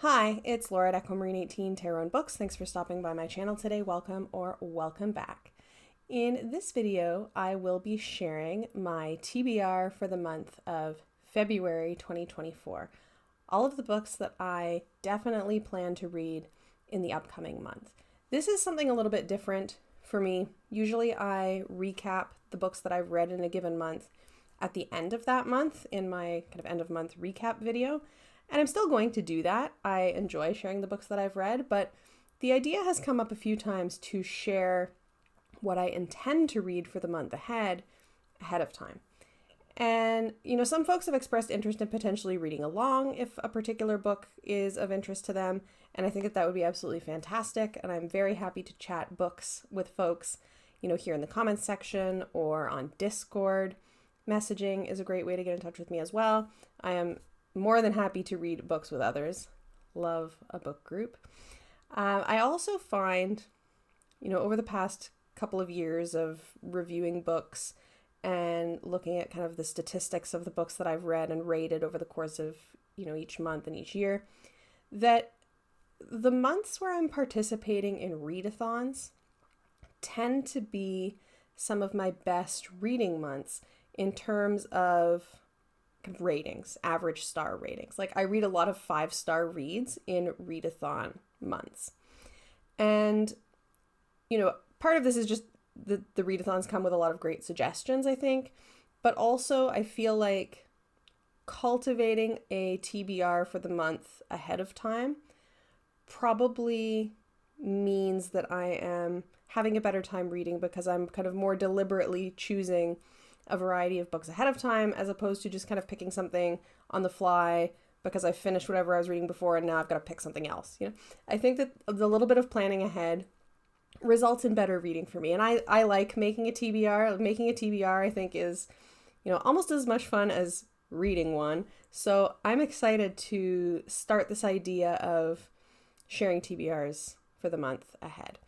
Hi, it's Laura at Aquamarine18 Tarot and Books. Thanks for stopping by my channel today. Welcome or welcome back. In this video, I will be sharing my TBR for the month of February 2024. All of the books that I definitely plan to read in the upcoming month. This is something a little bit different for me. Usually I recap the books that I've read in a given month at the end of that month in my kind of end of month recap video. And I'm still going to do that. I enjoy sharing the books that I've read, but the idea has come up a few times to share what I intend to read for the month ahead of time. And, some folks have expressed interest in potentially reading along if a particular book is of interest to them. And I think that would be absolutely fantastic. And I'm very happy to chat books with folks, here in the comments section or on Discord. Messaging is a great way to get in touch with me as well. I am more than happy to read books with others. Love a book group. I also find, over the past couple of years of reviewing books and looking at kind of the statistics of the books that I've read and rated over the course of, each month and each year, that the months where I'm participating in readathons tend to be some of my best reading months in terms of ratings, average star ratings. Like I read a lot of 5-star reads in readathon months. And, part of this is just the readathons come with a lot of great suggestions, I think, but also I feel like cultivating a TBR for the month ahead of time probably means that I am having a better time reading because I'm kind of more deliberately choosing a variety of books ahead of time as opposed to just kind of picking something on the fly because I finished whatever I was reading before and now I've got to pick something else. I think that the little bit of planning ahead results in better reading for me. And I like making a TBR. Making a TBR I think is, almost as much fun as reading one. So I'm excited to start this idea of sharing TBRs for the month ahead.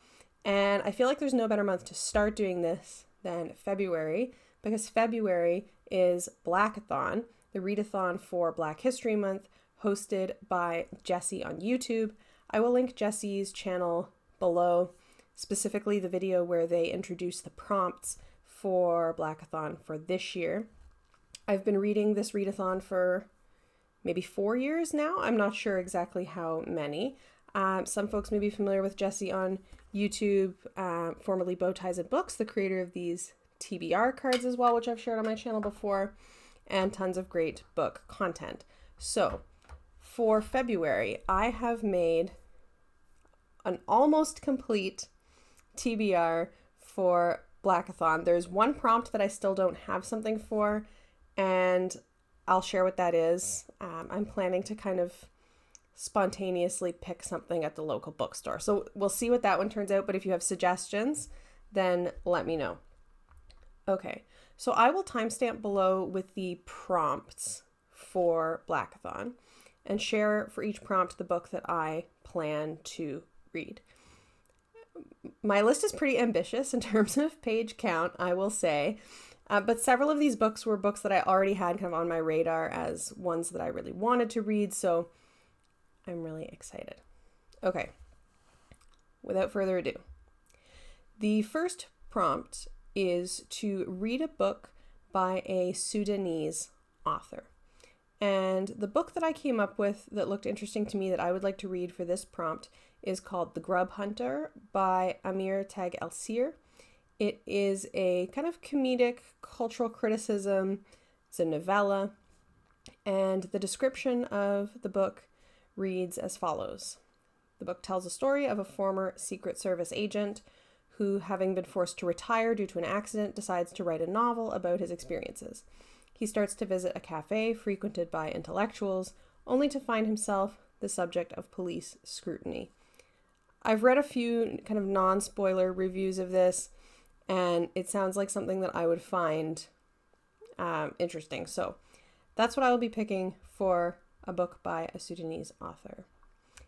And I feel like there's no better month to start doing this than February, because February is Blackathon, the readathon for Black History Month, hosted by Jessie on YouTube. I will link Jessie's channel below, specifically the video where they introduce the prompts for Blackathon for this year. I've been reading this readathon for maybe 4 years now. I'm not sure exactly how many. Some folks may be familiar with Jessie on YouTube, formerly Bow Ties and Books, the creator of these TBR cards as well, which I've shared on my channel before, and tons of great book content. So for February, I have made an almost complete TBR for Blackathon. There's one prompt that I still don't have something for, and I'll share what that is. I'm planning to kind of spontaneously pick something at the local bookstore. So we'll see what that one turns out, but if you have suggestions, then let me know. Okay, so I will timestamp below with the prompts for Blackathon and share for each prompt the book that I plan to read. My list is pretty ambitious in terms of page count, I will say, but several of these books were books that I already had kind of on my radar as ones that I really wanted to read, so I'm really excited. Okay, without further ado, the first prompt is to read a book by a Sudanese author. And the book that I came up with that looked interesting to me that I would like to read for this prompt is called The Grub Hunter by Amir Tag El-Sir. It is a kind of comedic cultural criticism. It's a novella. And the description of the book reads as follows. The book tells a story of a former Secret Service agent who, having been forced to retire due to an accident, decides to write a novel about his experiences. He starts to visit a cafe frequented by intellectuals, only to find himself the subject of police scrutiny. I've read a few kind of non-spoiler reviews of this, and it sounds like something that I would find interesting. So that's what I will be picking for a book by a Sudanese author.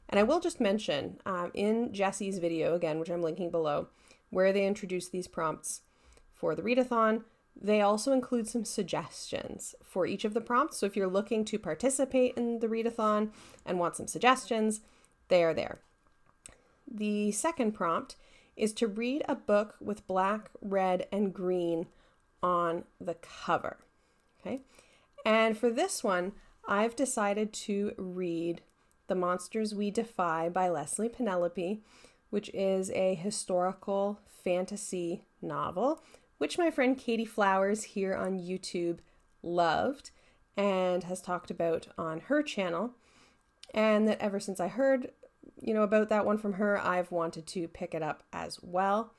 And I will just mention in Jessie's video, again, which I'm linking below, where they introduce these prompts for the readathon, They also include some suggestions for each of the prompts. So if you're looking to participate in the readathon and want some suggestions, they are there. The second prompt is to read a book with black, red, and green on the cover. Okay. And for this one, I've decided to read The Monsters We Defy by Leslie Penelope, which is a historical fantasy novel, which my friend Katie Flowers here on YouTube loved and has talked about on her channel. And that ever since I heard, about that one from her, I've wanted to pick it up as well.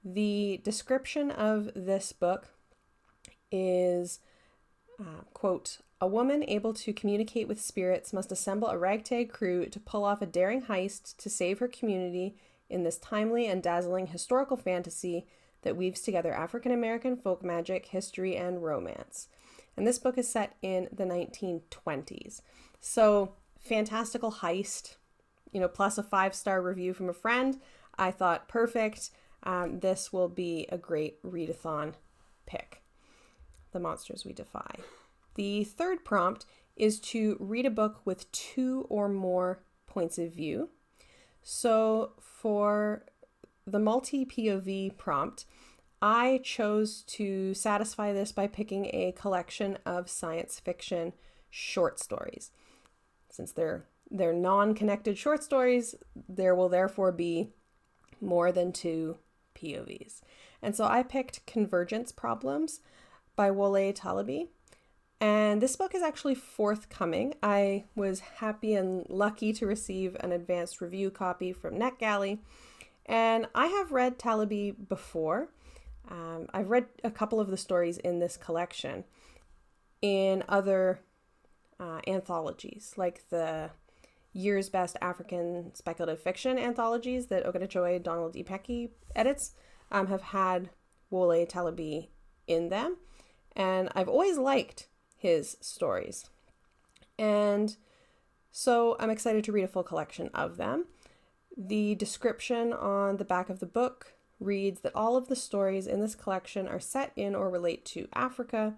The description of this book is, quote, "A woman able to communicate with spirits must assemble a ragtag crew to pull off a daring heist to save her community in this timely and dazzling historical fantasy that weaves together African-American folk magic, history, and romance." And this book is set in the 1920s. So, fantastical heist, plus a 5-star review from a friend. I thought, perfect. This will be a great readathon pick. The Monsters We Defy. The third prompt is to read a book with 2 or more points of view. So for the multi-POV prompt, I chose to satisfy this by picking a collection of science fiction short stories. Since they're non-connected short stories, there will therefore be more than 2 POVs. And so I picked Convergence Problems by Wole Talabi. And this book is actually forthcoming. I was happy and lucky to receive an advanced review copy from NetGalley. And I have read Talabi before. I've read a couple of the stories in this collection in other anthologies, like the Year's Best African Speculative Fiction anthologies that Ogunachoi Donald Ipeki edits, have had Wole Talabi in them. And I've always liked his stories. And so I'm excited to read a full collection of them. The description on the back of the book reads that all of the stories in this collection are set in or relate to Africa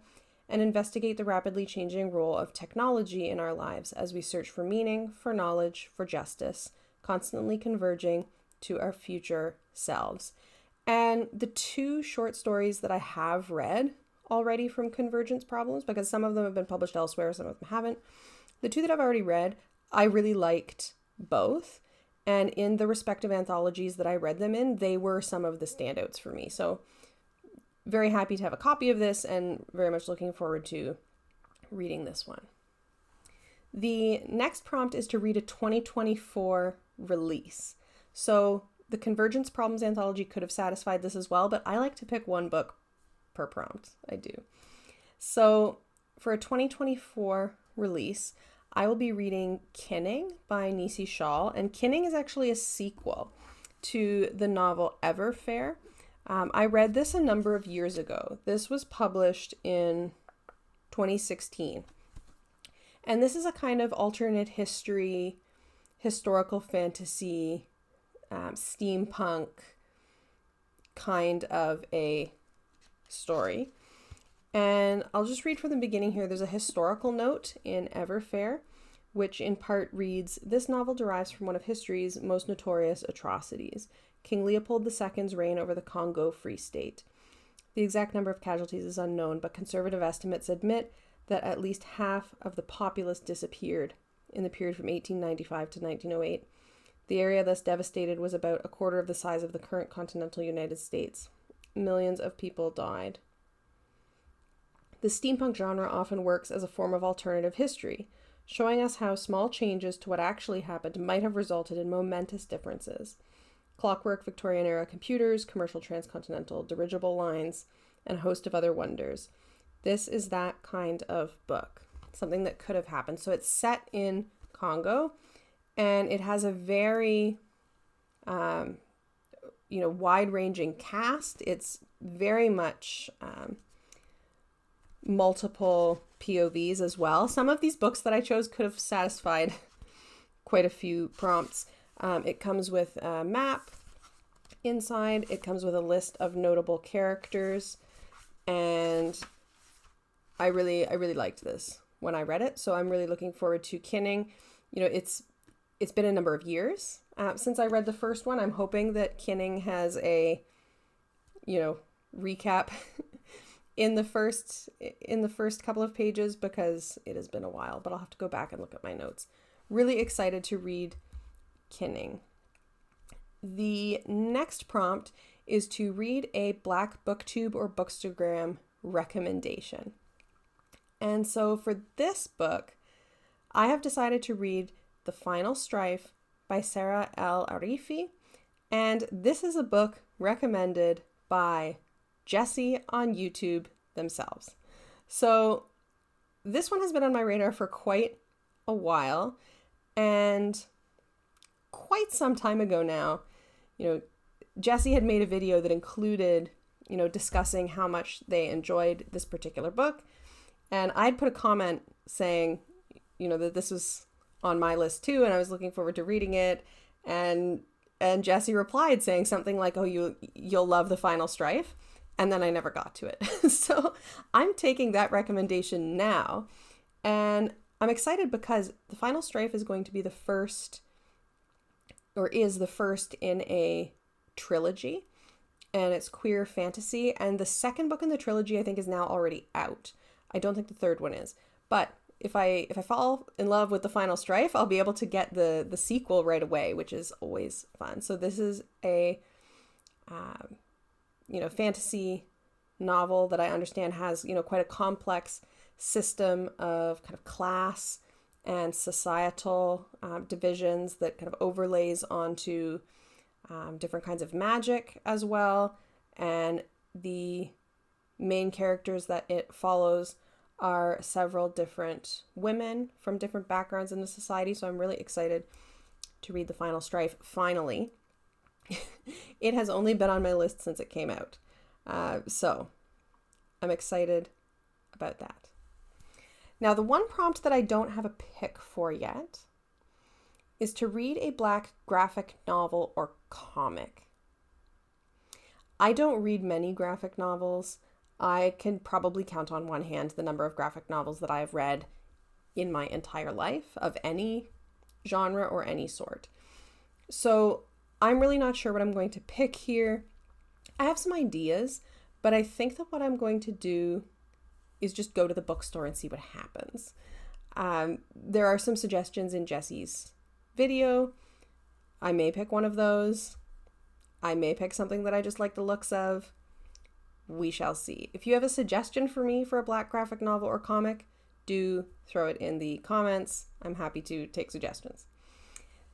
and investigate the rapidly changing role of technology in our lives as we search for meaning, for knowledge, for justice, constantly converging to our future selves. And the 2 short stories that I have read already from Convergence Problems, because some of them have been published elsewhere, some of them haven't. The 2 that I've already read, I really liked both. And in the respective anthologies that I read them in, they were some of the standouts for me. So very happy to have a copy of this and very much looking forward to reading this one. The next prompt is to read a 2024 release. So the Convergence Problems anthology could have satisfied this as well, but I like to pick 1 book per prompt. I do. So for a 2024 release, I will be reading Kinning by Nisi Shawl, and Kinning is actually a sequel to the novel Everfair. I read this a number of years ago. This was published in 2016. And this is a kind of alternate history, historical fantasy, steampunk kind of a story. And I'll just read from the beginning here. There's a historical note in Everfair, which in part reads, "This novel derives from one of history's most notorious atrocities, King Leopold II's reign over the Congo Free State. The exact number of casualties is unknown, but conservative estimates admit that at least half of the populace disappeared in the period from 1895 to 1908. The area thus devastated was about a quarter of the size of the current continental United States. Millions of people died." The steampunk genre often works as a form of alternative history, showing us how small changes to what actually happened might have resulted in momentous differences. Clockwork Victorian-era computers, commercial transcontinental dirigible lines, and a host of other wonders. This is that kind of book, something that could have happened. So it's set in Congo, and it has a very, wide-ranging cast. It's very much multiple POVs as well. Some of these books that I chose could have satisfied quite a few prompts. It comes with a map inside. It comes with a list of notable characters. and I really liked this when I read it. So I'm really looking forward to Kinning. It's been a number of years since I read the first one. I'm hoping that Kinning has a recap in the first couple of pages, because it has been a while, but I'll have to go back and look at my notes. Really excited to read Kinning. The next prompt is to read a Black booktube or bookstagram recommendation. And so for this book, I have decided to read The Final Strife by Sarah El Arifi. And this is a book recommended by Jessie on YouTube themselves. So this one has been on my radar for quite a while, and quite some time ago now, Jessie had made a video that included, discussing how much they enjoyed this particular book. And I'd put a comment saying, that this was on my list too, and I was looking forward to reading it. And Jessie replied saying something like, "Oh, you'll love The Final Strife." And then I never got to it. So I'm taking that recommendation now. And I'm excited because The Final Strife is going to be the first in a trilogy. And it's queer fantasy. And the second book in the trilogy, I think, is now already out. I don't think the third one is. But if I fall in love with The Final Strife, I'll be able to get the sequel right away, which is always fun. So this is a fantasy novel that I understand has, quite a complex system of kind of class and societal divisions that kind of overlays onto different kinds of magic as well. And the main characters that it follows are several different women from different backgrounds in the society. So I'm really excited to read The Final Strife finally. It has only been on my list since it came out. So I'm excited about that. Now, the one prompt that I don't have a pick for yet is to read a Black graphic novel or comic. I don't read many graphic novels. I can probably count on one hand the number of graphic novels that I have read in my entire life of any genre or any sort. So I'm really not sure what I'm going to pick here. I have some ideas, but I think that what I'm going to do is just go to the bookstore and see what happens. There are some suggestions in Jessie's video. I may pick one of those. I may pick something that I just like the looks of. We shall see. If you have a suggestion for me for a Black graphic novel or comic, do throw it in the comments. I'm happy to take suggestions.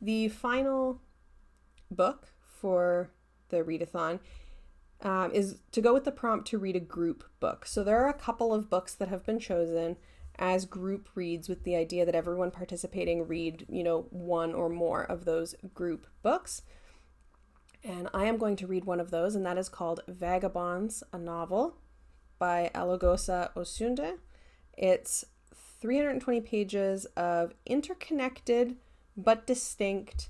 The final book for the readathon is to go with the prompt to read a group book. So there are a couple of books that have been chosen as group reads with the idea that everyone participating read, one or more of those group books. And I am going to read one of those, and that is called Vagabonds, a novel by Alagosa Osunde. It's 320 pages of interconnected but distinct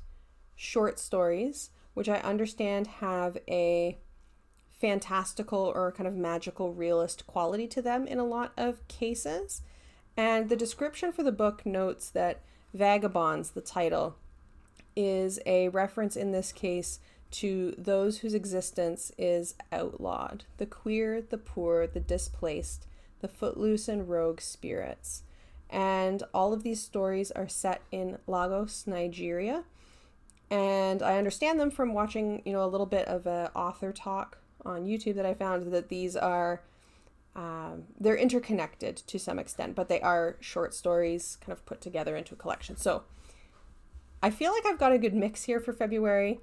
short stories, which I understand have a fantastical or kind of magical realist quality to them in a lot of cases. And the description for the book notes that Vagabonds, the title, is a reference in this case to those whose existence is outlawed, the queer, the poor, the displaced, the footloose and rogue spirits. And all of these stories are set in Lagos, Nigeria. And I understand them from watching, a little bit of an author talk on YouTube that I found, that these are, they're interconnected to some extent, but they are short stories kind of put together into a collection. So I feel like I've got a good mix here for February,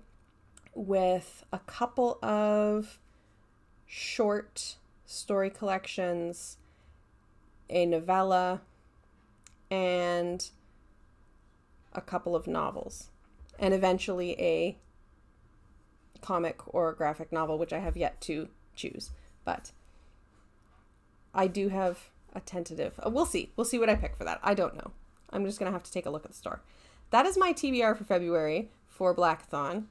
with a couple of short story collections, a novella, and a couple of novels, and eventually a comic or graphic novel, which I have yet to choose. But I do have a tentative. We'll see. We'll see what I pick for that. I don't know. I'm just going to have to take a look at the store. That is my TBR for February for Blackathon.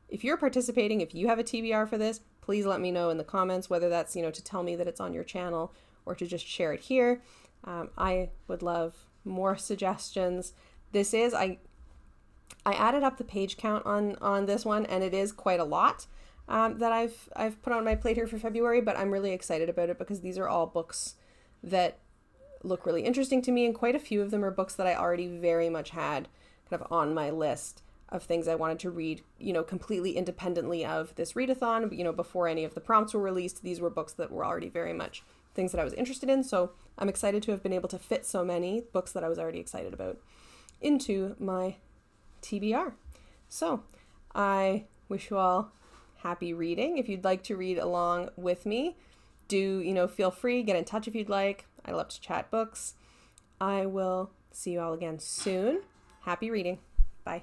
If you're participating, if you have a TBR for this, please let me know in the comments, whether that's, to tell me that it's on your channel or to just share it here. I would love more suggestions. I added up the page count on this one, and it is quite a lot that I've put on my plate here for February, but I'm really excited about it because these are all books that look really interesting to me, and quite a few of them are books that I already very much had kind of on my list of things I wanted to read, completely independently of this readathon. Before any of the prompts were released, these were books that were already very much things that I was interested in. So I'm excited to have been able to fit so many books that I was already excited about into my TBR. So I wish you all happy reading. If you'd like to read along with me, do, feel free, get in touch if you'd like. I love to chat books. I will see you all again soon. Happy reading. Bye.